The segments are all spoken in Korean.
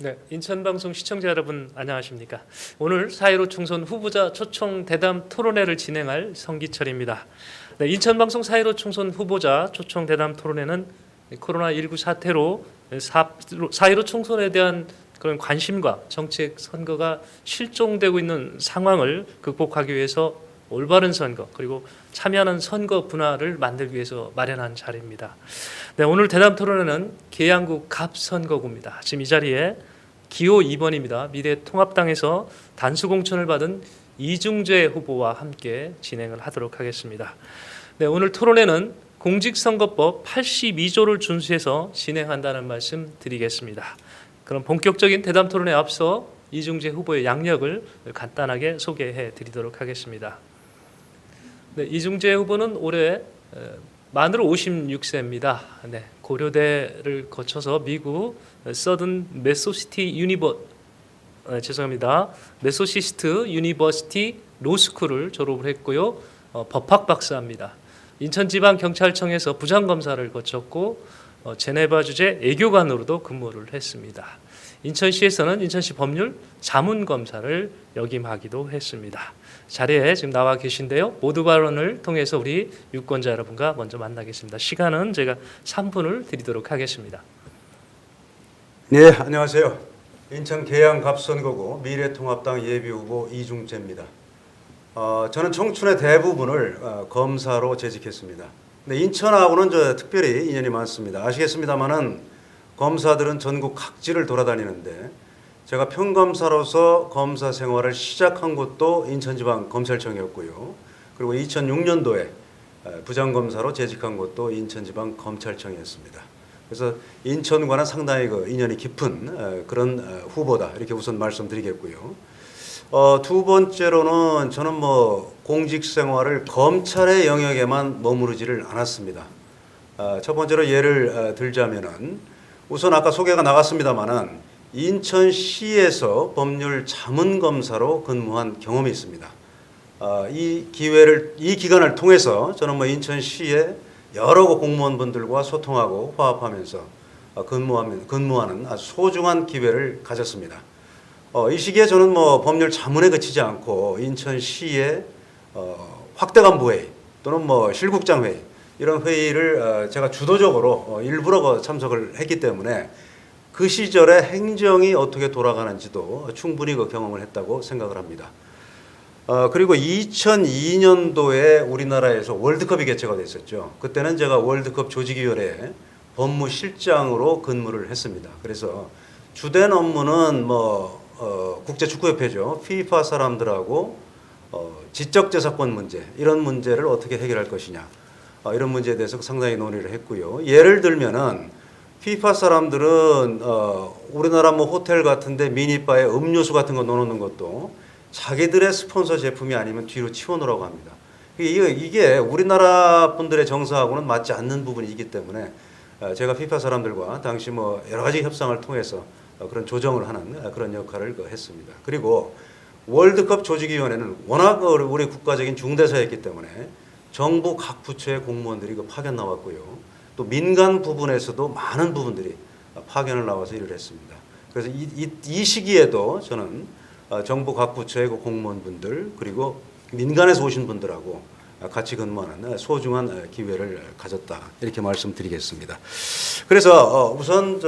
네, 인천방송 시청자 여러분 안녕하십니까? 오늘 4.15 총선 후보자 초청 대담 토론회를 진행할 성기철입니다. 네, 인천방송 4.15 총선 후보자 초청 대담 토론회는 코로나19 사태로 4.15 총선에 대한 그런 관심과 정책 선거가 실종되고 있는 상황을 극복하기 위해서 올바른 선거 그리고 참여하는 선거 문화를 만들기 위해서 마련한 자리입니다. 네, 오늘 대담 토론회는 계양구 갑선거구입니다. 지금 이 자리에 기호 2번입니다. 미래통합당에서 단수공천을 받은 이중재 후보와 함께 진행을 하도록 하겠습니다. 네, 오늘 토론회는 공직선거법 82조를 준수해서 진행한다는 말씀 드리겠습니다. 그럼 본격적인 대담 토론에 앞서 이중재 후보의 양력을 간단하게 소개해 드리도록 하겠습니다. 네, 이중재 후보는 올해 만으로 56세입니다. 네, 고려대를 거쳐서 미국 서든 매소시스트 유니버시티 로스쿨을 졸업을 했고요. 법학 박사입니다. 인천지방경찰청에서 부장검사를 거쳤고 제네바 주재 애교관으로도 근무를 했습니다. 인천시에서는 인천시 법률 자문검사를 역임하기도 했습니다. 자리에 지금 나와 계신데요. 모두 발언을 통해서 우리 유권자 여러분과 먼저 만나겠습니다. 시간은 제가 3분을 드리도록 하겠습니다. 네, 안녕하세요. 인천 계양 갑선거구 미래통합당 예비후보 이중재입니다. 저는 청춘의 대부분을 검사로 재직했습니다. 근데 인천하고는 특별히 인연이 많습니다. 아시겠습니다만은 검사들은 전국 각지를 돌아다니는데 제가 평검사로서 검사 생활을 시작한 곳도 인천지방검찰청이었고요. 그리고 2006년도에 부장검사로 재직한 곳도 인천지방검찰청이었습니다. 그래서 인천과는 상당히 인연이 깊은 그런 후보다 이렇게 우선 말씀드리겠고요. 두 번째로는 저는 공직 생활을 검찰의 영역에만 머무르지를 않았습니다. 첫 번째로 예를 들자면은 우선 아까 소개가 나갔습니다만은 인천시에서 법률 자문검사로 근무한 경험이 있습니다. 이 기간을 통해서 저는 인천시의 여러 공무원분들과 소통하고 화합하면서 근무하는 아주 소중한 기회를 가졌습니다. 이 시기에 저는 법률 자문에 그치지 않고 인천시의 확대간부회의 또는 실국장회의 이런 회의를 제가 주도적으로 일부러 참석을 했기 때문에 그 시절에 행정이 어떻게 돌아가는지도 충분히 경험을 했다고 생각을 합니다. 그리고 2002년도에 우리나라에서 월드컵이 개최가 됐었죠. 그때는 제가 월드컵 조직위원회 법무실장으로 근무를 했습니다. 그래서 주된 업무는 국제축구협회죠. 피파 사람들하고 지적재산권 문제 이런 문제를 어떻게 해결할 것이냐 이런 문제에 대해서 상당히 논의를 했고요. 예를 들면은 피파 사람들은 우리나라 호텔 같은데 미니바에 음료수 같은 거 넣어놓는 것도 자기들의 스폰서 제품이 아니면 뒤로 치워놓으라고 합니다. 이게 우리나라 분들의 정서하고는 맞지 않는 부분이기 때문에 제가 피파 사람들과 당시 여러 가지 협상을 통해서 그런 조정을 하는 그런 역할을 했습니다. 그리고 월드컵 조직위원회는 워낙 우리 국가적인 중대사였기 때문에 정부 각 부처의 공무원들이 파견 나왔고요. 또 민간 부분에서도 많은 부분들이 파견을 나와서 일을 했습니다. 그래서 이 시기에도 저는 정부 각 부처의 공무원분들 그리고 민간에서 오신 분들하고 같이 근무하는 소중한 기회를 가졌다 이렇게 말씀드리겠습니다. 그래서 우선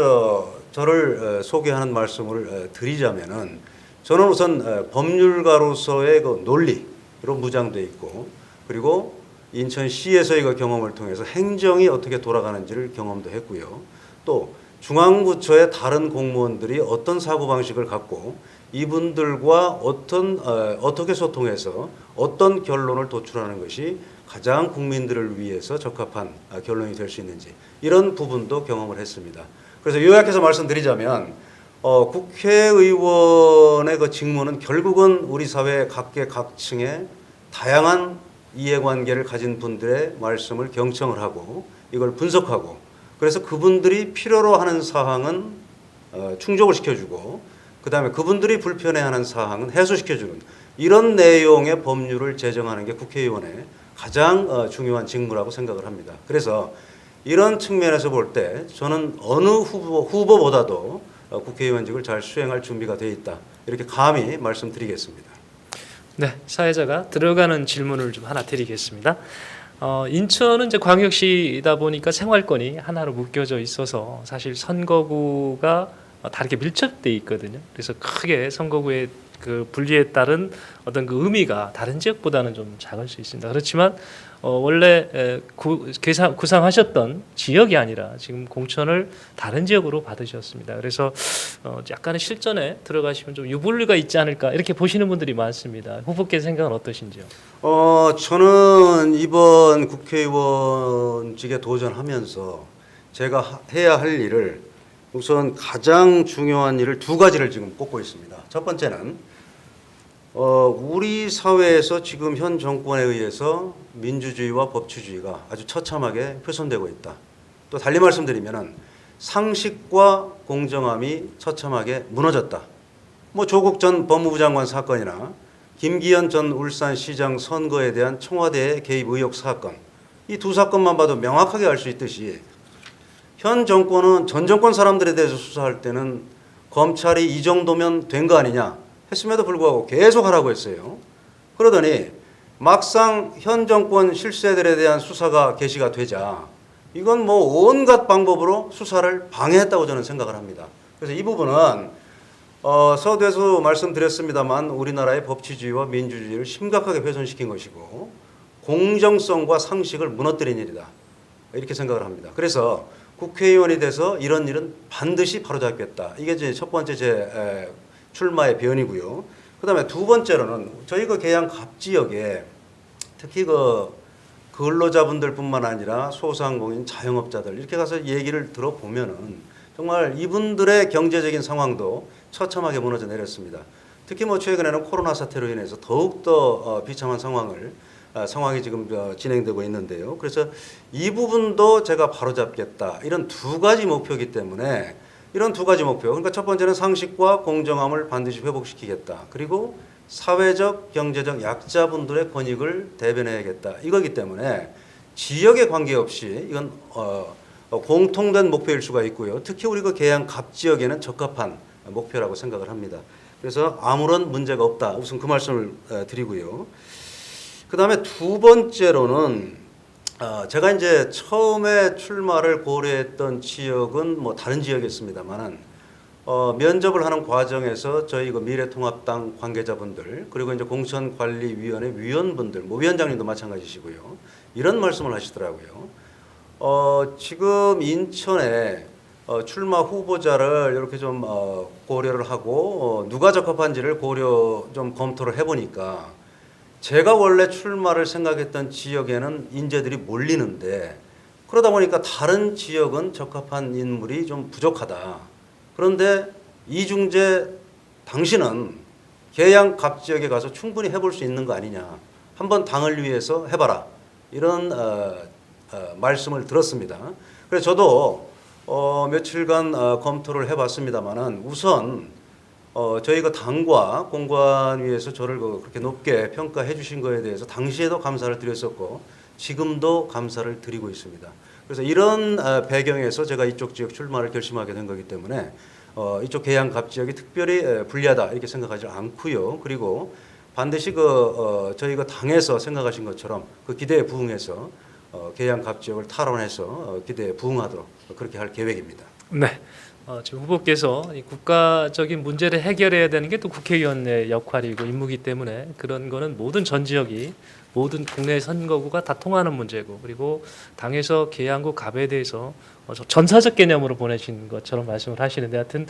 저를 소개하는 말씀을 드리자면은 저는 우선 법률가로서의 논리로 무장돼 있고 그리고 인천시에서의 경험을 통해서 행정이 어떻게 돌아가는지를 경험도 했고요. 또 중앙부처의 다른 공무원들이 어떤 사고방식을 갖고 이분들과 어떻게 소통해서 어떤 결론을 도출하는 것이 가장 국민들을 위해서 적합한 결론이 될 수 있는지 이런 부분도 경험을 했습니다. 그래서 요약해서 말씀드리자면 국회의원의 직무는 결국은 우리 사회 각계각층의 다양한 이해관계를 가진 분들의 말씀을 경청을 하고 이걸 분석하고 그래서 그분들이 필요로 하는 사항은 충족을 시켜주고 그 다음에 그분들이 불편해하는 사항은 해소시켜주는 이런 내용의 법률을 제정하는 게 국회의원의 가장 중요한 직무라고 생각을 합니다. 그래서 이런 측면에서 볼 때 저는 어느 후보보다도 국회의원직을 잘 수행할 준비가 돼 있다. 이렇게 감히 말씀드리겠습니다. 네, 사회자가 들어가는 질문을 좀 하나 드리겠습니다. 인천은 이제 광역시다 보니까 생활권이 하나로 묶여져 있어서 사실 선거구가 다르게 밀접돼 있거든요. 그래서 크게 선거구의 그 분리에 따른 어떤 그 의미가 다른 지역보다는 좀 작을 수 있습니다. 그렇지만 원래 구상하셨던 지역이 아니라 지금 공천을 다른 지역으로 받으셨습니다. 그래서 약간의 실전에 들어가시면 좀 유불리가 있지 않을까 이렇게 보시는 분들이 많습니다. 후보께서 생각은 어떠신지요? 저는 이번 국회의원직에 도전하면서 제가 해야 할 일을 우선 가장 중요한 일을 두 가지를 지금 꼽고 있습니다. 첫 번째는 우리 사회에서 지금 현 정권에 의해서 민주주의와 법치주의가 아주 처참하게 훼손되고 있다. 또 달리 말씀드리면은 상식과 공정함이 처참하게 무너졌다. 뭐 조국 전 법무부 장관 사건이나 김기현 전 울산시장 선거에 대한 청와대의 개입 의혹 사건, 이 두 사건만 봐도 명확하게 알 수 있듯이 현 정권은 전 정권 사람들에 대해서 수사할 때는 검찰이 이 정도면 된 거 아니냐 했음에도 불구하고 계속 하라고 했어요. 그러더니 막상 현 정권 실세들에 대한 수사가 개시가 되자 이건 뭐 온갖 방법으로 수사를 방해했다고 저는 생각을 합니다. 그래서 이 부분은 서두에서 말씀드렸습니다만 우리나라의 법치주의와 민주주의를 심각하게 훼손시킨 것이고 공정성과 상식을 무너뜨린 일이다. 이렇게 생각을 합니다. 그래서 국회의원이 돼서 이런 일은 반드시 바로잡겠다. 이게 이제 첫 번째 제 출마의 변이고요. 그다음에 두 번째로는 저희 그 계양 갑 지역에 특히 그 근로자분들뿐만 아니라 소상공인 자영업자들 이렇게 가서 얘기를 들어보면은 정말 이분들의 경제적인 상황도 처참하게 무너져 내렸습니다. 특히 뭐 최근에는 코로나 사태로 인해서 더욱더 비참한 상황이 지금 진행되고 있는데요. 그래서 이 부분도 제가 바로잡겠다. 이런 두 가지 목표이기 때문에 이런 두 가지 목표. 그러니까 첫 번째는 상식과 공정함을 반드시 회복시키겠다. 그리고 사회적, 경제적 약자분들의 권익을 대변해야겠다. 이거기 때문에 지역에 관계없이 이건 공통된 목표일 수가 있고요. 특히 우리 그 계양 갑 지역에는 적합한 목표라고 생각을 합니다. 그래서 아무런 문제가 없다. 우선 그 말씀을 드리고요. 그 다음에 두 번째로는 제가 이제 처음에 출마를 고려했던 지역은 뭐 다른 지역이었습니다만은 면접을 하는 과정에서 저희 그 미래통합당 관계자분들 그리고 이제 공천관리위원회 위원분들, 뭐 위원장님도 마찬가지시고요. 이런 말씀을 하시더라고요. 지금 인천에 출마 후보자를 이렇게 좀 고려를 하고 누가 적합한지를 좀 검토를 해보니까 제가 원래 출마를 생각했던 지역에는 인재들이 몰리는데 그러다 보니까 다른 지역은 적합한 인물이 좀 부족하다. 그런데 이중재 당신은 계양 갑 지역에 가서 충분히 해볼 수 있는 거 아니냐. 한번 당을 위해서 해봐라. 이런 말씀을 들었습니다. 그래서 저도 며칠간 검토를 해봤습니다만은 우선 저희 그 당과 공관위에서 저를 그렇게 높게 평가해 주신 거에 대해서 당시에도 감사를 드렸었고 지금도 감사를 드리고 있습니다. 그래서 이런 배경에서 제가 이쪽 지역 출마를 결심하게 된 거기 때문에 이쪽 계양 갑 지역이 특별히 불리하다 이렇게 생각하지 않고요. 그리고 반드시 저희 그 당에서 생각하신 것처럼 그 기대에 부응해서 계양 갑 지역을 탈환해서 기대에 부응하도록 그렇게 할 계획입니다. 네. 지금 후보께서 이 국가적인 문제를 해결해야 되는 게 또 국회의원의 역할이고 임무이기 때문에 그런 거는 모든 전 지역이 모든 국내 선거구가 다 통하는 문제고 그리고 당에서 계양구 갑에 대해서 전사적 개념으로 보내신 것처럼 말씀을 하시는데 하여튼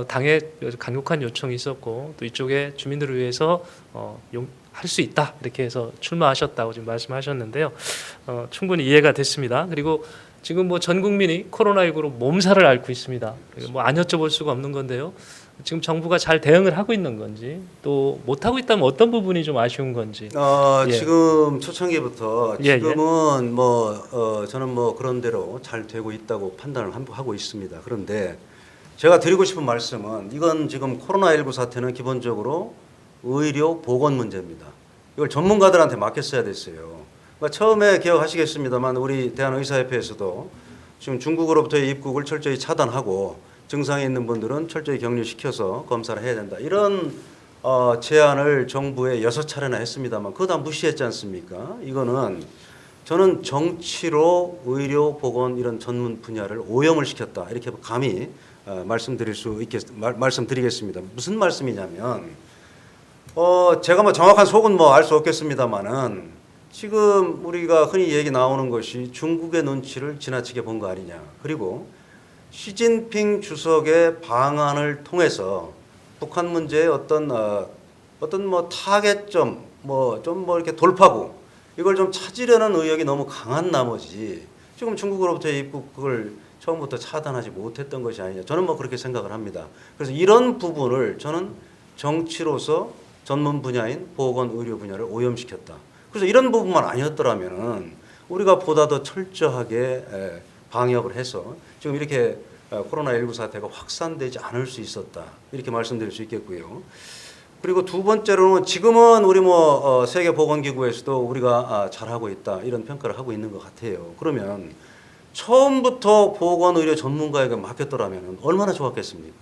당에 간곡한 요청이 있었고 또 이쪽에 주민들을 위해서 할 수 있다 이렇게 해서 출마하셨다고 지금 말씀하셨는데요. 충분히 이해가 됐습니다. 그리고 지금 뭐 전 국민이 코로나19로 몸살을 앓고 있습니다. 뭐 안 여쭤볼 수가 없는 건데요. 지금 정부가 잘 대응을 하고 있는 건지 또 못하고 있다면 어떤 부분이 좀 아쉬운 건지. 예. 지금 초창기부터 예, 지금은 저는 뭐 그런 대로 잘 되고 있다고 판단을 하고 있습니다. 그런데 제가 드리고 싶은 말씀은 이건 지금 코로나19 사태는 기본적으로 의료 보건 문제입니다. 이걸 전문가들한테 맡겼어야 됐어요. 처음에 기억하시겠습니다만 우리 대한의사협회에서도 지금 중국으로부터의 입국을 철저히 차단하고 증상이 있는 분들은 철저히 격리시켜서 검사를 해야 된다. 이런 제안을 정부에 6차례나 했습니다만 그거 다 무시했지 않습니까? 이거는 저는 정치로 의료, 보건 이런 전문 분야를 오염을 시켰다. 이렇게 감히 말씀드리겠습니다. 무슨 말씀이냐면 제가 뭐 정확한 속은 뭐 알 수 없겠습니다만은 지금 우리가 흔히 얘기 나오는 것이 중국의 눈치를 지나치게 본 거 아니냐. 그리고 시진핑 주석의 방안을 통해서 북한 문제의 어떤 뭐 타겟점, 이렇게 돌파구 이걸 좀 찾으려는 의욕이 너무 강한 나머지 지금 중국으로부터의 입국을 처음부터 차단하지 못했던 것이 아니냐. 저는 뭐 그렇게 생각을 합니다. 그래서 이런 부분을 저는 정치로서 전문 분야인 보건 의료 분야를 오염시켰다. 그래서 이런 부분만 아니었더라면은 우리가 보다 더 철저하게 방역을 해서 지금 이렇게 코로나19 사태가 확산되지 않을 수 있었다. 이렇게 말씀드릴 수 있겠고요. 그리고 두 번째로는 지금은 우리 세계보건기구에서도 우리가 잘하고 있다. 이런 평가를 하고 있는 것 같아요. 그러면 처음부터 보건의료 전문가에게 맡겼더라면 얼마나 좋았겠습니까?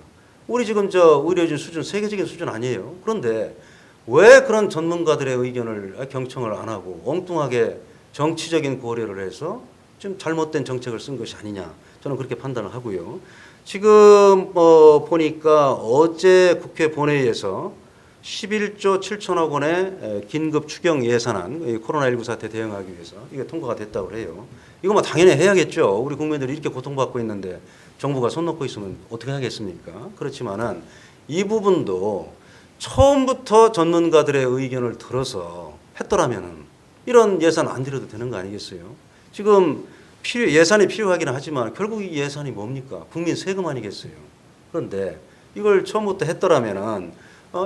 우리 지금 의료진 수준 세계적인 수준 아니에요. 그런데 왜 그런 전문가들의 의견을 경청을 안 하고 엉뚱하게 정치적인 고려를 해서 좀 잘못된 정책을 쓴 것이 아니냐. 저는 그렇게 판단을 하고요. 지금 보니까 어제 국회 본회의에서 11조 7천억 원의 긴급 추경 예산안, 코로나19 사태 대응하기 위해서 이게 통과가 됐다고 해요. 이거 뭐 당연히 해야겠죠. 우리 국민들이 이렇게 고통받고 있는데 정부가 손 놓고 있으면 어떻게 하겠습니까? 그렇지만은 이 부분도 처음부터 전문가들의 의견을 들어서 했더라면은 이런 예산 안 들여도 되는 거 아니겠어요? 지금 예산이 필요하긴 하지만 결국 이 예산이 뭡니까? 국민 세금 아니겠어요? 그런데 이걸 처음부터 했더라면은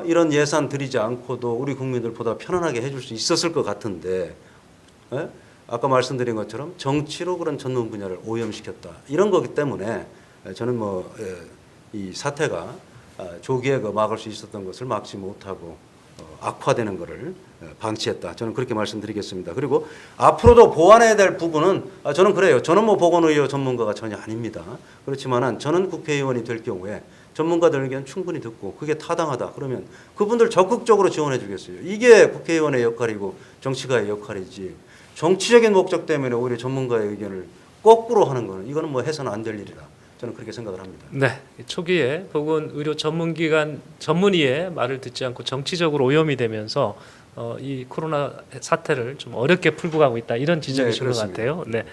이런 예산 들이지 않고도 우리 국민들보다 편안하게 해줄 수 있었을 것 같은데 아까 말씀드린 것처럼 정치로 그런 전문 분야를 오염시켰다. 이런 거기 때문에 저는 이 사태가 조기에 막을 수 있었던 것을 막지 못하고 악화되는 것을 방치했다. 저는 그렇게 말씀드리겠습니다. 그리고 앞으로도 보완해야 될 부분은 저는 그래요. 저는 보건의료 전문가가 전혀 아닙니다. 그렇지만은 저는 국회의원이 될 경우에 전문가들 의견 충분히 듣고 그게 타당하다. 그러면 그분들 적극적으로 지원해 주겠어요. 이게 국회의원의 역할이고 정치가의 역할이지. 정치적인 목적 때문에 오히려 전문가의 의견을 거꾸로 하는 거는 이거는 해서는 안 될 일이라 저는 그렇게 생각을 합니다. 네, 초기에 보건의료 전문기관 전문의의 말을 듣지 않고 정치적으로 오염이 되면서 이 코로나 사태를 좀 어렵게 풀고 가고 있다 이런 지적이신 것 같아요. 네.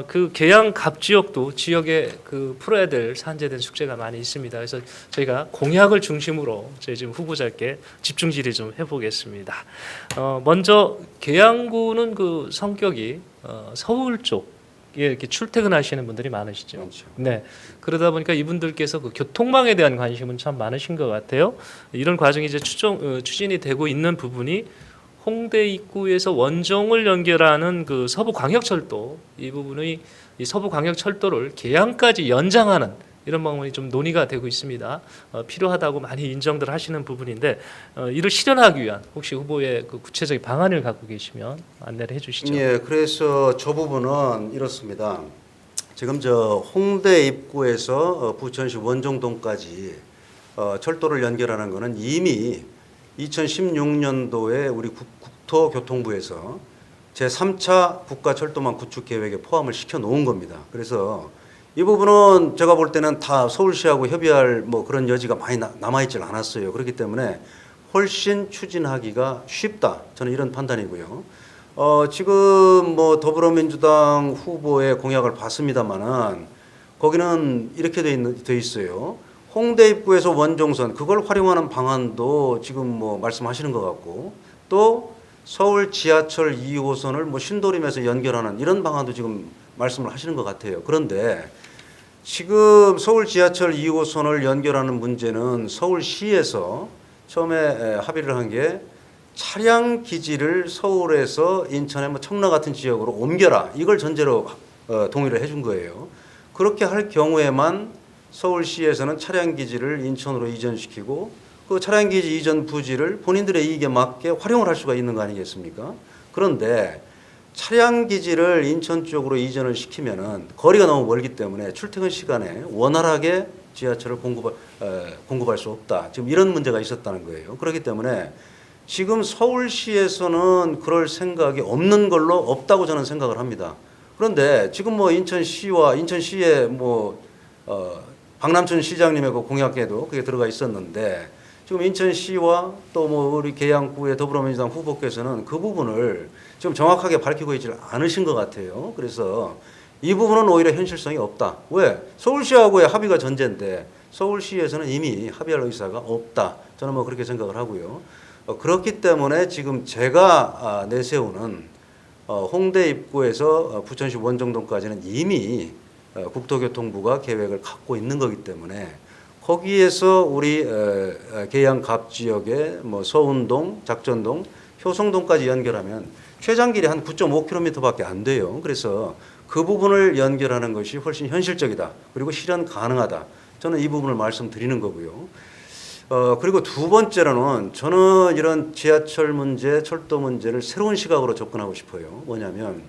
그 계양 갑 지역도 지역에 풀어야 될 산재된 숙제가 많이 있습니다. 그래서 저희가 공약을 중심으로 저희 지금 후보자께 집중 질의 좀 해보겠습니다. 먼저 계양구는 그 성격이 서울 쪽에 이렇게 출퇴근하시는 분들이 많으시죠. 그렇죠. 네. 그러다 보니까 이분들께서 그 교통망에 대한 관심은 참 많으신 것 같아요. 이런 과정이 이제 추진이 되고 있는 부분이 홍대 입구에서 원종을 연결하는 그 서부광역철도 이 부분의 이 서부광역철도를 계양까지 연장하는 이런 방법이 좀 논의가 되고 있습니다. 필요하다고 많이 인정들 하시는 부분인데 이를 실현하기 위한 혹시 후보의 그 구체적인 방안을 갖고 계시면 안내를 해주시죠. 예, 그래서 저 부분은 이렇습니다. 지금 홍대 입구에서 부천시 원종동까지 철도를 연결하는 것은 이미 2016년도에 우리 국토교통부에서 제3차 국가철도망 구축 계획에 포함을 시켜 놓은 겁니다. 그래서 이 부분은 제가 볼 때는 다 서울시하고 협의할 그런 여지가 많이 남아있질 않았어요. 그렇기 때문에 훨씬 추진하기가 쉽다. 저는 이런 판단이고요. 지금 더불어민주당 후보의 공약을 봤습니다만은 거기는 이렇게 돼 있어요. 홍대 입구에서 원종선 그걸 활용하는 방안도 지금 말씀하시는 것 같고 또 서울 지하철 2호선을 신도림에서 연결하는 이런 방안도 지금 말씀을 하시는 것 같아요. 그런데 지금 서울 지하철 2호선을 연결하는 문제는 서울시에서 처음에 합의를 한 게 차량 기지를 서울에서 인천의 청라 같은 지역으로 옮겨라 이걸 전제로 동의를 해준 거예요. 그렇게 할 경우에만 서울시에서는 차량 기지를 인천으로 이전시키고 그 차량 기지 이전 부지를 본인들의 이익에 맞게 활용을 할 수가 있는 거 아니겠습니까? 그런데 차량 기지를 인천 쪽으로 이전을 시키면은 거리가 너무 멀기 때문에 출퇴근 시간에 원활하게 지하철을 공급할 수 없다. 지금 이런 문제가 있었다는 거예요. 그렇기 때문에 지금 서울시에서는 그럴 생각이 없는 걸로 없다고 저는 생각을 합니다. 그런데 지금 뭐 인천시의 박남춘 시장님의 그 공약에도 그게 들어가 있었는데 지금 인천시와 또 뭐 우리 계양구의 더불어민주당 후보께서는 그 부분을 좀 정확하게 밝히고 있지 않으신 것 같아요. 그래서 이 부분은 오히려 현실성이 없다. 왜? 서울시하고의 합의가 전제인데 서울시에서는 이미 합의할 의사가 없다. 저는 뭐 그렇게 생각을 하고요. 그렇기 때문에 지금 제가 내세우는 홍대 입구에서 부천시 원정동까지는 이미 국토교통부가 계획을 갖고 있는 거기 때문에 거기에서 우리 계양갑 지역의 뭐 서운동, 작전동, 효성동까지 연결하면 최장길이 한 9.5km밖에 안 돼요. 그래서 그 부분을 연결하는 것이 훨씬 현실적이다. 그리고 실현 가능하다. 저는 이 부분을 말씀드리는 거고요. 그리고 두 번째로는 저는 이런 지하철 문제, 철도 문제를 새로운 시각으로 접근하고 싶어요. 뭐냐면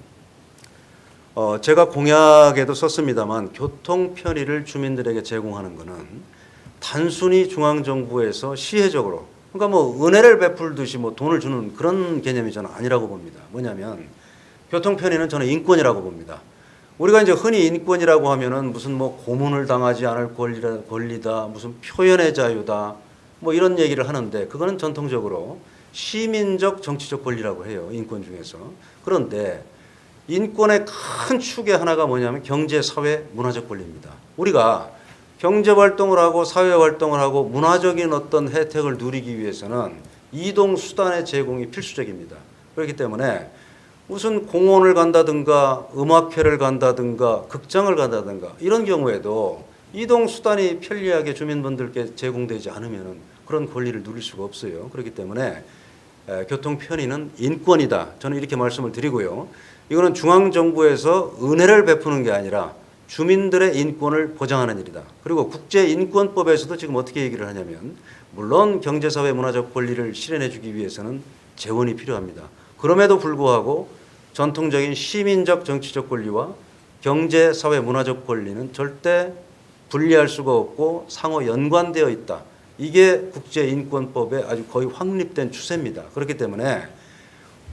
제가 공약에도 썼습니다만 교통 편의를 주민들에게 제공하는 것은 단순히 중앙정부에서 시혜적으로 그러니까 뭐 은혜를 베풀듯이 뭐 돈을 주는 그런 개념이 저는 아니라고 봅니다. 뭐냐면 교통 편의는 저는 인권이라고 봅니다. 우리가 이제 흔히 인권이라고 하면은 무슨 뭐 고문을 당하지 않을 권리다, 무슨 표현의 자유다, 뭐 이런 얘기를 하는데 그거는 전통적으로 시민적 정치적 권리라고 해요. 인권 중에서. 그런데 인권의 큰 축의 하나가 뭐냐면 경제, 사회, 문화적 권리입니다. 우리가 경제 활동을 하고 사회 활동을 하고 문화적인 어떤 혜택을 누리기 위해서는 이동 수단의 제공이 필수적입니다. 그렇기 때문에 무슨 공원을 간다든가 음악회를 간다든가 극장을 간다든가 이런 경우에도 이동 수단이 편리하게 주민분들께 제공되지 않으면 그런 권리를 누릴 수가 없어요. 그렇기 때문에 교통 편의는 인권이다. 저는 이렇게 말씀을 드리고요. 이거는 중앙정부에서 은혜를 베푸는 게 아니라 주민들의 인권을 보장하는 일이다. 그리고 국제인권법에서도 지금 어떻게 얘기를 하냐면 물론 경제사회 문화적 권리를 실현해 주기 위해서는 재원이 필요합니다. 그럼에도 불구하고 전통적인 시민적 정치적 권리와 경제, 사회, 문화적 권리는 절대 분리할 수가 없고 상호 연관되어 있다. 이게 국제인권법에 아주 거의 확립된 추세입니다. 그렇기 때문에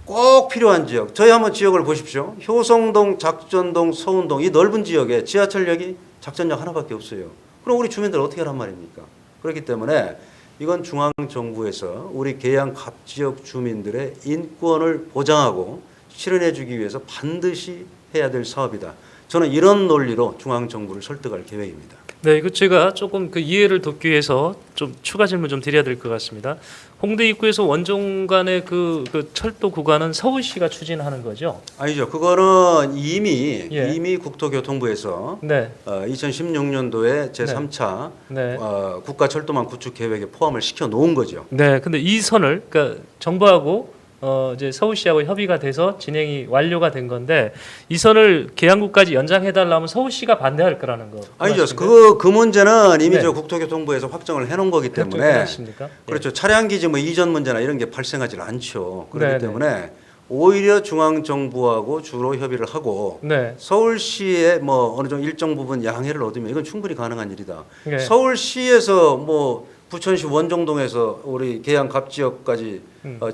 꼭 필요한 지역, 저희 한번 지역을 보십시오. 효성동, 작전동, 서운동 이 넓은 지역에 지하철역이 작전역 하나밖에 없어요. 그럼 우리 주민들 어떻게 하란 말입니까? 그렇기 때문에 이건 중앙정부에서 우리 계양 갑 지역 주민들의 인권을 보장하고 실현해 주기 위해서 반드시 해야 될 사업이다. 저는 이런 논리로 중앙정부를 설득할 계획입니다. 네, 이거 제가 조금 그 이해를 돕기 위해서 좀 추가 질문 좀 드려야 될 것 같습니다. 홍대 입구에서 원정 간의 그 철도 구간은 서울시가 추진하는 거죠? 아니죠. 그거는 예. 이미 국토교통부에서 네. 2016년도에 제3차 네. 국가철도망 구축 계획에 포함을 시켜 놓은 거죠. 네, 근데 이 선을 그러니까 정부하고 이제 서울시하고 협의가 돼서 진행이 완료가 된 건데 이 선을 계양구까지 연장해 달라면 서울시가 반대할 거라는 거. 아니죠. 맞습니까? 그 문제는 이미 네. 저 국토교통부에서 확정을 해놓은 거기 때문에 그렇습니까? 그렇죠. 차량 기지 뭐 이전 문제나 이런 게 발생하지 않죠. 그렇기 네, 때문에 오히려 중앙정부하고 주로 협의를 하고 네. 서울시에 뭐 어느 정도 일정 부분 양해를 얻으면 이건 충분히 가능한 일이다. 네. 서울시에서 뭐 부천시 원정동에서 우리 계양 갑 지역까지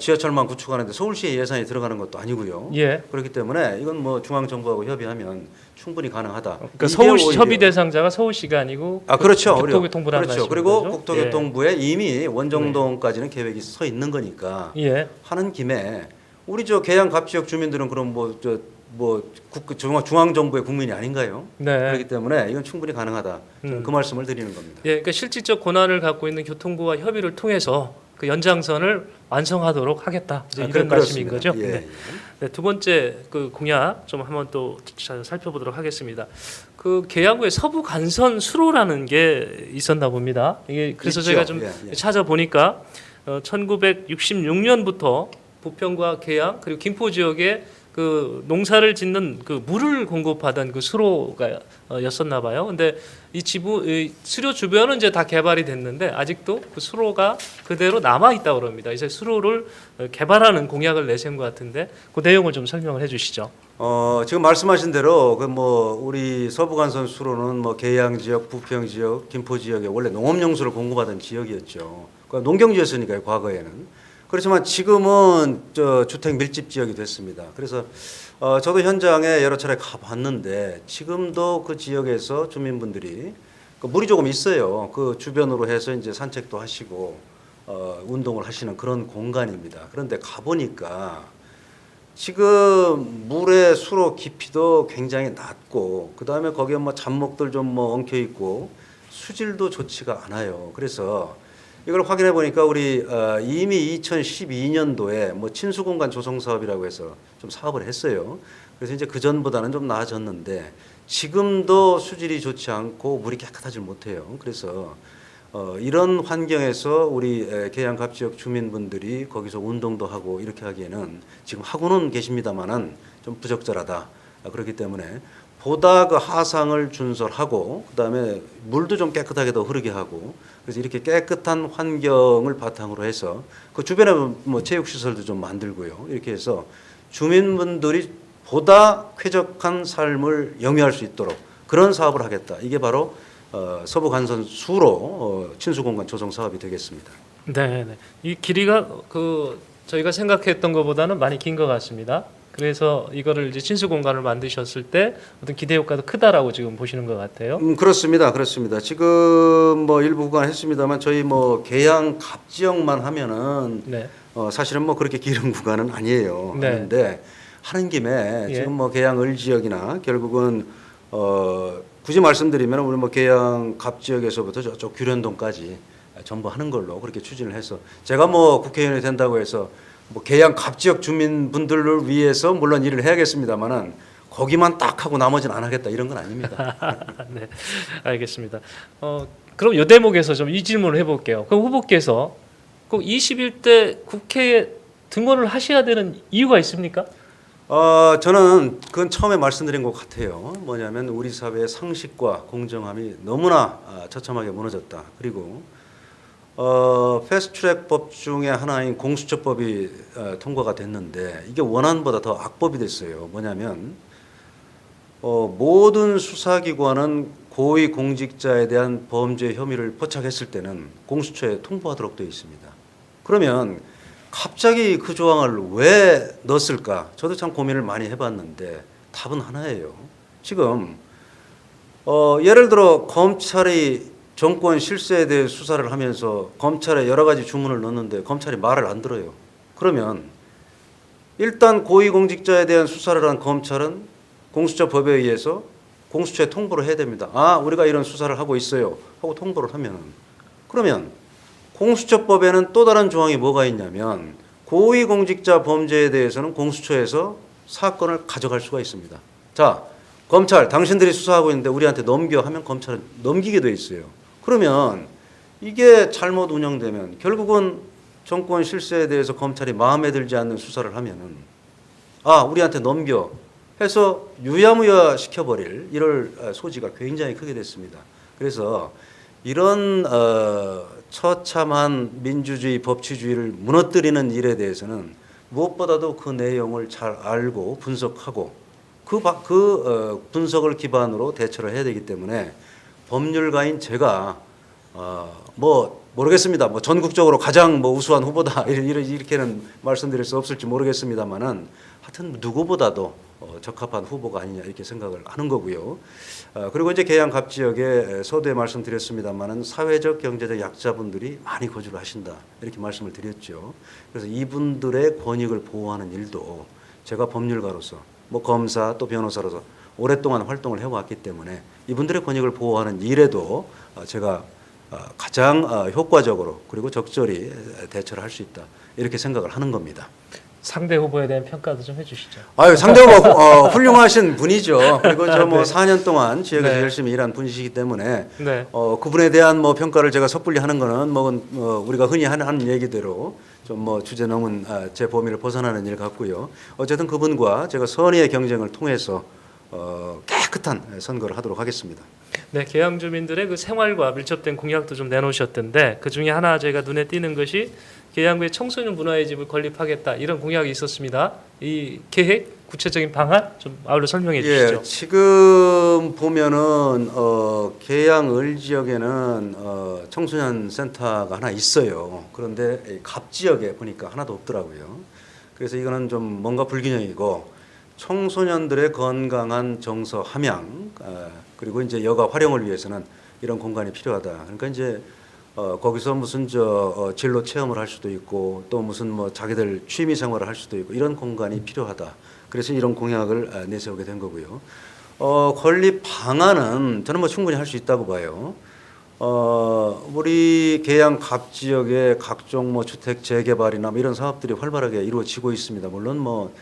지하철만 구축하는데 서울시의 예산이 들어가는 것도 아니고요. 예. 그렇기 때문에 이건 뭐 중앙정부하고 협의하면 충분히 가능하다. 그러니까 이게 서울시 오히려- 협의 대상자가 서울시가 아니고 그렇죠. 국토교통부라는 그렇죠. 말씀인 그리고 거죠? 국토교통부에 이미 원정동까지는 계획이 서 있는 거니까 예. 하는 김에 우리 저 계양 갑 지역 주민들은 그럼 중앙정부의 국민이 아닌가요? 네. 그렇기 때문에 이건 충분히 가능하다. 저는 그 말씀을 드리는 겁니다. 예, 그러니까 실질적 권한을 갖고 있는 교통부와 협의를 통해서 그 연장선을 완성하도록 하겠다. 이제 이런 말씀인 거죠. 예, 네. 예. 네, 두 번째 그 공약 좀 한번 또 살펴보도록 하겠습니다. 그 계양구에 서부 간선 수로라는 게 있었나 봅니다. 이게 그래서 있죠. 제가 좀 예. 찾아보니까 1966년부터 부평과 계양 그리고 김포 지역에 그 농사를 짓는 그 물을 공급하던 그 수로가 였었나 봐요. 근데 이 수로 주변은 이제 다 개발이 됐는데 아직도 그 수로가 그대로 남아 있다고 그럽니다. 이제 수로를 개발하는 공약을 내세운 것 같은데 그 내용을 좀 설명을 해주시죠. 지금 말씀하신 대로 그 뭐 우리 서부간선 수로는 뭐 계양 지역, 부평 지역, 김포 지역에 원래 농업용수를 공급하던 지역이었죠. 그러니까 농경지였으니까요, 과거에는. 그렇지만 지금은 주택 밀집 지역이 됐습니다. 그래서 저도 현장에 여러 차례 가봤는데 지금도 그 지역에서 주민분들이 그 물이 조금 있어요. 그 주변으로 해서 이제 산책도 하시고 운동을 하시는 그런 공간입니다. 그런데 가보니까 지금 물의 수로 깊이도 굉장히 낮고 그 다음에 거기에 뭐 잡목들 좀 뭐 엉켜 있고 수질도 좋지가 않아요. 그래서 이걸 확인해 보니까 우리 이미 2012년도에 뭐 친수공간 조성 사업이라고 해서 좀 사업을 했어요. 그래서 이제 그 전보다는 좀 나아졌는데 지금도 수질이 좋지 않고 물이 깨끗하지 못해요. 그래서 이런 환경에서 우리 계양갑 지역 주민분들이 거기서 운동도 하고 이렇게 하기에는 지금 하고는 계십니다만은 좀 부적절하다. 그렇기 때문에 보다 그 하상을 준설하고 그다음에 물도 좀 깨끗하게 더 흐르게 하고 그래서 이렇게 깨끗한 환경을 바탕으로 해서 그 주변에 뭐 체육 시설도 좀 만들고요. 이렇게 해서 주민분들이 보다 쾌적한 삶을 영위할 수 있도록 그런 사업을 하겠다. 이게 바로 서부 간선 수로 친수공간 조성 사업이 되겠습니다. 네, 이 길이가 그 저희가 생각했던 것보다는 많이 긴 것 같습니다. 그래서 이거를 이제 친수 공간을 만드셨을 때 어떤 기대 효과도 크다라고 지금 보시는 것 같아요. 그렇습니다, 그렇습니다. 지금 뭐 일부 구간 했습니다만 저희 뭐 계양 갑 지역만 하면은 네. 사실은 뭐 그렇게 길은 구간은 아니에요. 네. 하는데 하는 김에 예. 지금 뭐 계양 을 지역이나 결국은 굳이 말씀드리면 우리 뭐 계양 갑 지역에서부터 저쪽 규련동까지 전부 하는 걸로 그렇게 추진을 해서 제가 뭐 국회의원이 된다고 해서 뭐 계양 갑 지역 주민분들을 위해서 물론 일을 해야겠습니다만은 거기만 딱 하고 나머지는 안 하겠다 이런 건 아닙니다. 네, 알겠습니다. 그럼 이 대목에서 좀 이 질문을 해볼게요. 그럼 후보께서 꼭 21대 국회에 등원을 하셔야 되는 이유가 있습니까? 저는 그건 처음에 말씀드린 것 같아요. 뭐냐면 우리 사회의 상식과 공정함이 너무나 처참하게 무너졌다. 그리고 패스트트랙 법 중에 하나인 공수처법이 통과가 됐는데 이게 원안보다 더 악법이 됐어요. 뭐냐면 모든 수사기관은 고위 공직자에 대한 범죄 혐의를 포착했을 때는 공수처에 통보하도록 되어 있습니다. 그러면 갑자기 그 조항을 왜 넣었을까? 저도 참 고민을 많이 해봤는데 답은 하나예요. 지금 예를 들어 검찰이 정권 실세에 대해 수사를 하면서 검찰에 여러 가지 주문을 넣는데 검찰이 말을 안 들어요. 그러면 일단 고위공직자에 대한 수사를 한 검찰은 공수처 법에 의해서 공수처에 통보를 해야 됩니다. 우리가 이런 수사를 하고 있어요. 하고 통보를 하면은 그러면 공수처법에는 또 다른 조항이 뭐가 있냐면 고위공직자 범죄에 대해서는 공수처에서 사건을 가져갈 수가 있습니다. 자, 검찰 당신들이 수사하고 있는데 우리한테 넘겨 하면 검찰은 넘기게 돼 있어요. 그러면 이게 잘못 운영되면 결국은 정권 실세에 대해서 검찰이 마음에 들지 않는 수사를 하면은 우리한테 넘겨 해서 유야무야 시켜버릴 이럴 소지가 굉장히 크게 됐습니다. 그래서 이런 처참한 민주주의 법치주의를 무너뜨리는 일에 대해서는 무엇보다도 그 내용을 잘 알고 분석하고 그 분석을 기반으로 대처를 해야 되기 때문에 법률가인 제가 뭐 모르겠습니다. 뭐 전국적으로 가장 뭐 우수한 후보다 이렇게는 말씀드릴 수 없을지 모르겠습니다만은 하여튼 누구보다도 적합한 후보가 아니냐 이렇게 생각을 하는 거고요. 그리고 이제 계양 갑 지역에 서두에 말씀드렸습니다만은 사회적 경제적 약자분들이 많이 거주를 하신다 이렇게 말씀을 드렸죠. 그래서 이분들의 권익을 보호하는 일도 제가 법률가로서 뭐 검사 또 변호사로서 오랫동안 활동을 해왔기 때문에 이분들의 권익을 보호하는 일에도 제가 가장 효과적으로 그리고 적절히 대처를 할 수 있다 이렇게 생각을 하는 겁니다. 상대 후보에 대한 평가도 좀 해주시죠. 상대 후보 훌륭하신 분이죠. 그리고 저 뭐 네. 4년 동안 지역에서 네. 열심히 일한 분이시기 때문에 네. 그분에 대한 뭐 평가를 제가 섣불리 하는 거는 우리가 흔히 하는 얘기대로 좀 뭐 주제 넘은 제 범위를 벗어나는 일 같고요. 어쨌든 그분과 제가 선의의 경쟁을 통해서 깨끗한 선거를 하도록 하겠습니다. 네, 계양 주민들의 그 생활과 밀접된 공약도 좀 내놓으셨던데 그 중에 하나 제가 눈에 띄는 것이 계양구에 청소년 문화의 집을 건립하겠다 이런 공약이 있었습니다. 이 계획, 구체적인 방안 좀 아울러 설명해 주시죠. 예, 지금 보면은 계양 을 지역에는 청소년 센터가 하나 있어요. 그런데 이 갑 지역에 보니까 하나도 없더라고요. 그래서 이거는 좀 뭔가 불균형이고 청소년들의 건강한 정서 함양 그리고 이제 여가 활용을 위해서는 이런 공간이 필요하다. 그러니까 이제 거기서 무슨 진로 체험을 할 수도 있고 또 무슨 뭐 자기들 취미 생활을 할 수도 있고 이런 공간이 필요하다. 그래서 이런 공약을 내세우게 된 거고요. 건립 방안은 저는 뭐 충분히 할 수 있다고 봐요. 우리 계양 갑 지역의 각종 뭐 주택 재개발이나 뭐 이런 사업들이 활발하게 이루어지고 있습니다. 물론 뭐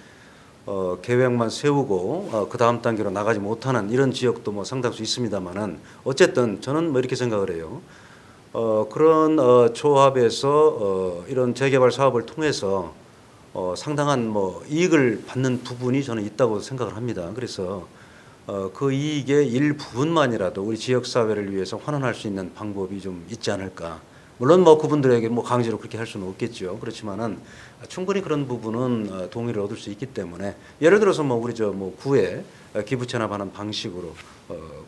계획만 세우고 그 다음 단계로 나가지 못하는 이런 지역도 뭐 상당수 있습니다만은 어쨌든 저는 뭐 이렇게 생각을 해요. 그런 조합에서 이런 재개발 사업을 통해서 상당한 뭐 이익을 받는 부분이 저는 있다고 생각을 합니다. 그래서 그 이익의 일부분만이라도 우리 지역 사회를 위해서 환원할 수 있는 방법이 좀 있지 않을까. 물론 뭐 그분들에게 뭐 강제로 그렇게 할 수는 없겠죠. 그렇지만은 충분히 그런 부분은 동의를 얻을 수 있기 때문에 예를 들어서 뭐 우리 뭐 구에 기부 체납하는 방식으로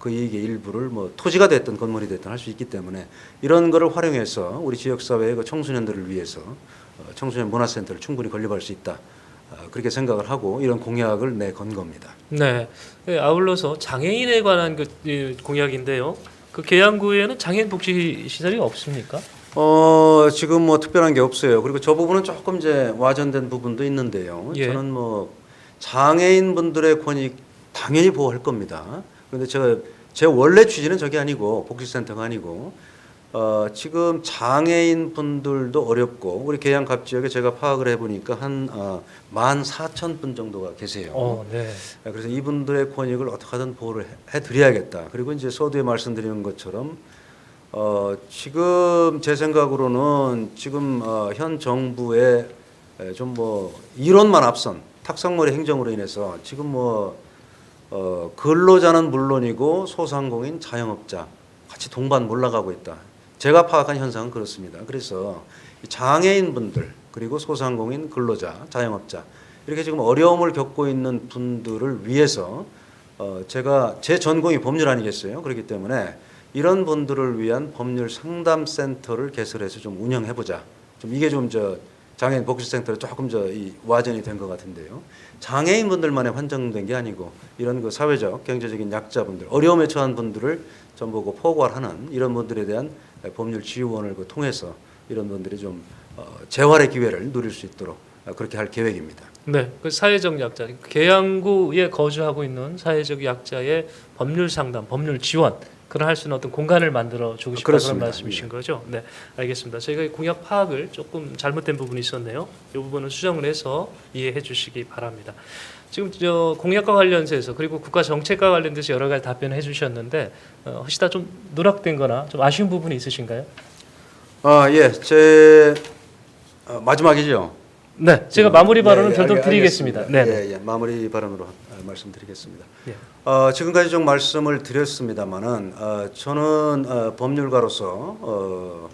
그 이익의 일부를 뭐 토지가 됐든 건물이 됐든 할 수 있기 때문에 이런 거를 활용해서 우리 지역 사회의 그 청소년들을 위해서 청소년 문화센터를 충분히 건립할 수 있다. 그렇게 생각을 하고 이런 공약을 내건 겁니다. 네, 아울러서 장애인에 관한 그 공약인데요. 그 계양구에는 장애인 복지 시설이 없습니까? 지금 뭐 특별한 게 없어요. 그리고 저 부분은 조금 이제 와전된 부분도 있는데요. 예. 저는 뭐 장애인 분들의 권익 당연히 보호할 겁니다. 그런데 제 원래 취지는 저게 아니고 복지센터가 아니고 지금 장애인 분들도 어렵고 우리 계양 갑 지역에 제가 파악을 해보니까 한 14,000분 정도가 계세요. 네. 그래서 이분들의 권익을 어떻게 하든 보호를 해드려야겠다. 그리고 이제 서두에 말씀드리는 것처럼 지금 제 생각으로는 지금 현 정부의 좀 뭐 이론만 앞선 탁상머리 행정으로 인해서 지금 뭐 근로자는 물론이고 소상공인 자영업자 같이 동반 몰락하고 있다. 제가 파악한 현상은 그렇습니다. 그래서 장애인분들 그리고 소상공인 근로자 자영업자 이렇게 지금 어려움을 겪고 있는 분들을 위해서 제가 제 전공이 법률 아니겠어요? 그렇기 때문에 이런 분들을 위한 법률 상담 센터를 개설해서 좀 운영해 보자. 좀 이게 좀 장애인 복지센터로 조금 이 와전이 된 것 같은데요. 장애인분들만에 한정된 게 아니고 이런 그 사회적 경제적인 약자분들 어려움에 처한 분들을 전부 포괄하는 이런 분들에 대한 법률 지원을 통해서 이런 분들이 좀 재활의 기회를 누릴 수 있도록 그렇게 할 계획입니다. 네, 그 사회적 약자, 계양구에 거주하고 있는 사회적 약자의 법률 상담, 법률 지원 그런 할 수 있는 어떤 공간을 만들어 주고 싶다 그런 말씀이신 거죠? 네, 알겠습니다. 저희가 공약 파악을 조금 잘못된 부분이 있었네요. 이 부분은 수정을 해서 이해해 주시기 바랍니다. 지금 공약과 관련해서 그리고 국가 정책과 관련돼서 여러 가지 답변을 해주셨는데 혹시 다 좀 누락된거나 좀 아쉬운 부분이 있으신가요? 예, 제 마지막이죠. 네, 제가 마무리 발언은 예, 별도로 드리겠습니다. 네, 예, 마무리 발언으로 말씀드리겠습니다. 예. 지금까지 좀 말씀을 드렸습니다만은 저는 법률가로서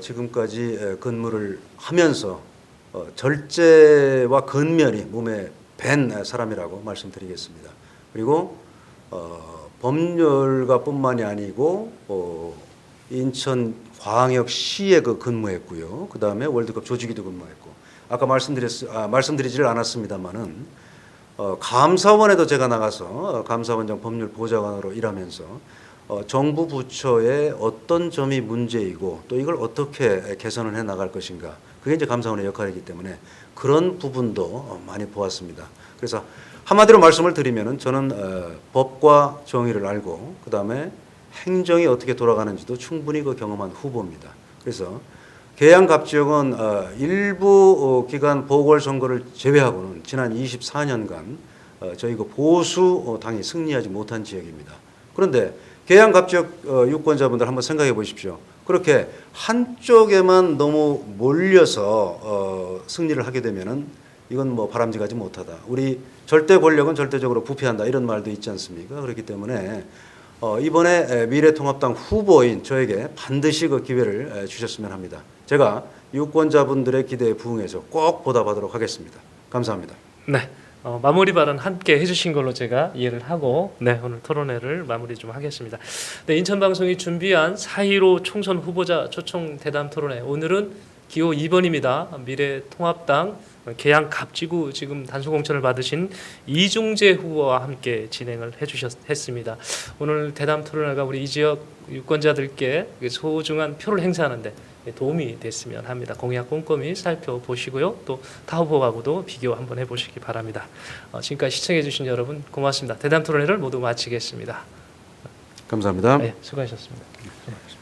지금까지 근무를 하면서 절제와 근면이 몸에 밴 사람이라고 말씀드리겠습니다. 그리고 법률가뿐만이 아니고 인천광역시에 근무했고요. 그 다음에 월드컵 조직위도 근무했고 아까 말씀드리지를 않았습니다만은 감사원에도 제가 나가서 감사원장 법률보좌관으로 일하면서 정부 부처의 어떤 점이 문제이고 또 이걸 어떻게 개선을 해 나갈 것인가 그게 이제 감사원의 역할이기 때문에 그런 부분도 많이 보았습니다. 그래서 한마디로 말씀을 드리면은 저는 법과 정의를 알고 그 다음에 행정이 어떻게 돌아가는지도 충분히 경험한 후보입니다. 그래서 계양 갑 지역은 일부 기간 보궐선거를 제외하고는 지난 24년간 저희 보수 당이 승리하지 못한 지역입니다. 그런데 계양 갑 지역 유권자분들 한번 생각해 보십시오. 그렇게 한쪽에만 너무 몰려서 승리를 하게 되면은 이건 뭐 바람직하지 못하다. 우리 절대 권력은 절대적으로 부패한다 이런 말도 있지 않습니까? 그렇기 때문에 이번에 미래통합당 후보인 저에게 반드시 그 기회를 주셨으면 합니다. 제가 유권자분들의 기대에 부응해서 꼭 보답하도록 하겠습니다. 감사합니다. 네. 마무리 발언 함께 해주신 걸로 제가 이해를 하고 오늘 토론회를 마무리 좀 하겠습니다. 네, 인천방송이 준비한 4.15 총선 후보자 초청 대담 토론회 오늘은 기호 2번입니다. 미래통합당 계양 갑지구 지금 단수공천을 받으신 이중재 후보와 함께 진행을 했습니다. 오늘 대담 토론회가 우리 이 지역 유권자들께 소중한 표를 행사하는데 도움이 됐으면 합니다. 공약 꼼꼼히 살펴보시고요. 또 타 후보하고도 비교 한번 해보시기 바랍니다. 지금까지 시청해주신 여러분 고맙습니다. 대담 토론회를 모두 마치겠습니다. 감사합니다. 네, 수고하셨습니다. 네.